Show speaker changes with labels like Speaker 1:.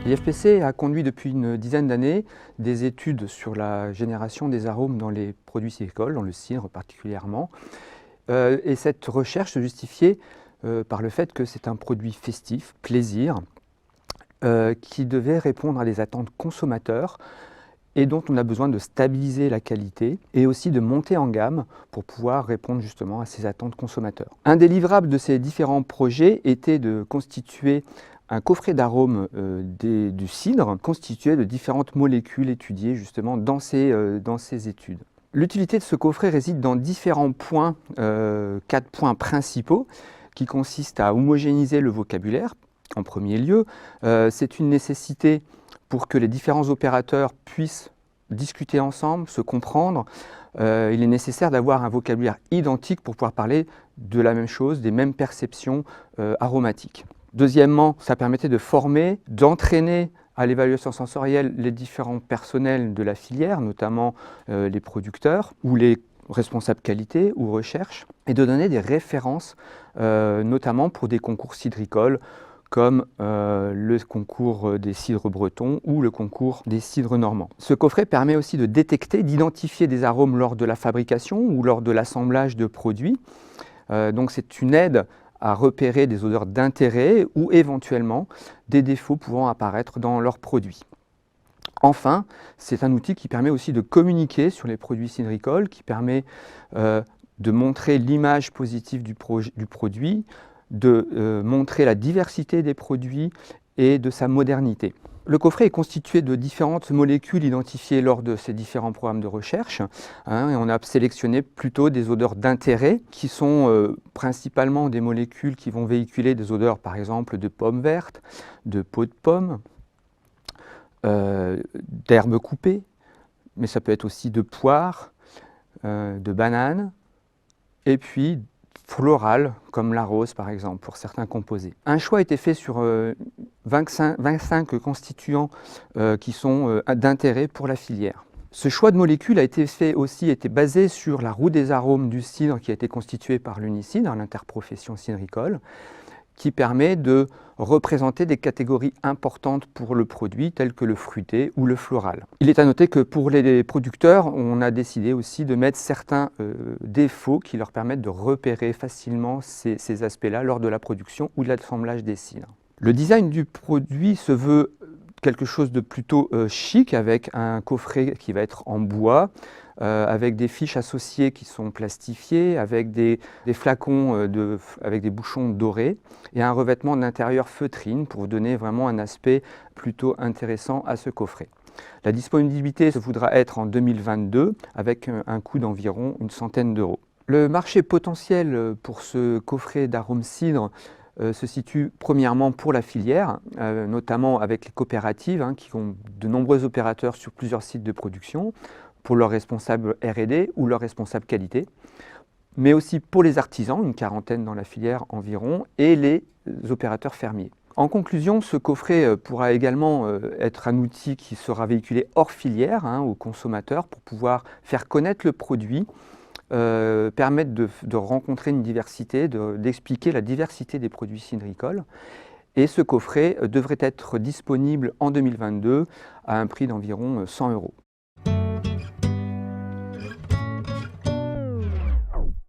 Speaker 1: L'IFPC a conduit depuis une dizaine d'années des études sur la génération des arômes dans les produits sylvicoles, dans le cidre particulièrement. Et cette recherche se justifiait par le fait que c'est un produit festif, plaisir, qui devait répondre à des attentes consommateurs et dont on a besoin de stabiliser la qualité et aussi de monter en gamme pour pouvoir répondre justement à ces attentes consommateurs. Un des livrables de ces différents projets était de constituer un coffret d'arômes du cidre constitué de différentes molécules étudiées justement dans ces études. L'utilité de ce coffret réside dans différents points, 4 points principaux, qui consistent à homogénéiser le vocabulaire. En premier lieu, c'est une nécessité pour que les différents opérateurs puissent discuter ensemble, se comprendre. Il est nécessaire d'avoir un vocabulaire identique pour pouvoir parler de la même chose, des mêmes perceptions aromatiques. Deuxièmement, ça permettait de former, d'entraîner à l'évaluation sensorielle les différents personnels de la filière, notamment les producteurs ou les responsables qualité ou recherche, et de donner des références, notamment pour des concours cidricoles, comme le concours des cidres bretons ou le concours des cidres normands. Ce coffret permet aussi de détecter, d'identifier des arômes lors de la fabrication ou lors de l'assemblage de produits. Donc c'est une aide à repérer des odeurs d'intérêt ou éventuellement des défauts pouvant apparaître dans leurs produits. Enfin, c'est un outil qui permet aussi de communiquer sur les produits cidricoles, qui permet de montrer l'image positive du produit, de montrer la diversité des produits et de sa modernité. Le coffret est constitué de différentes molécules identifiées lors de ces différents programmes de recherche. Et on a sélectionné plutôt des odeurs d'intérêt qui sont principalement des molécules qui vont véhiculer des odeurs par exemple de pommes vertes, de peau de pomme, d'herbes coupées, mais ça peut être aussi de poire, de bananes, et puis florales, comme la rose par exemple, pour certains composés. Un choix a été fait sur 25 constituants qui sont d'intérêt pour la filière. Ce choix de molécules a été basé sur la roue des arômes du cidre qui a été constituée par l'Unicidre, l'interprofession cidricole, qui permet de représenter des catégories importantes pour le produit, telles que le fruité ou le floral. Il est à noter que pour les producteurs, on a décidé aussi de mettre certains défauts qui leur permettent de repérer facilement ces aspects-là lors de la production ou de l'assemblage des cidres. Le design du produit se veut quelque chose de plutôt chic, avec un coffret qui va être en bois, avec des fiches associées qui sont plastifiées, avec des flacons avec des bouchons dorés et un revêtement d'intérieur feutrine pour donner vraiment un aspect plutôt intéressant à ce coffret. La disponibilité se voudra être en 2022 avec un coût d'environ une centaine d'euros. Le marché potentiel pour ce coffret d'arômes cidre se situe premièrement pour la filière, notamment avec les coopératives qui ont de nombreux opérateurs sur plusieurs sites de production, pour leurs responsables R&D ou leurs responsables qualité, mais aussi pour les artisans, une quarantaine dans la filière environ, et les opérateurs fermiers. En conclusion, ce coffret pourra également être un outil qui sera véhiculé hors filière aux consommateurs pour pouvoir faire connaître le produit, permettre de rencontrer une diversité, d'expliquer la diversité des produits cidricoles. Et ce coffret devrait être disponible en 2022 à un prix d'environ 100 €.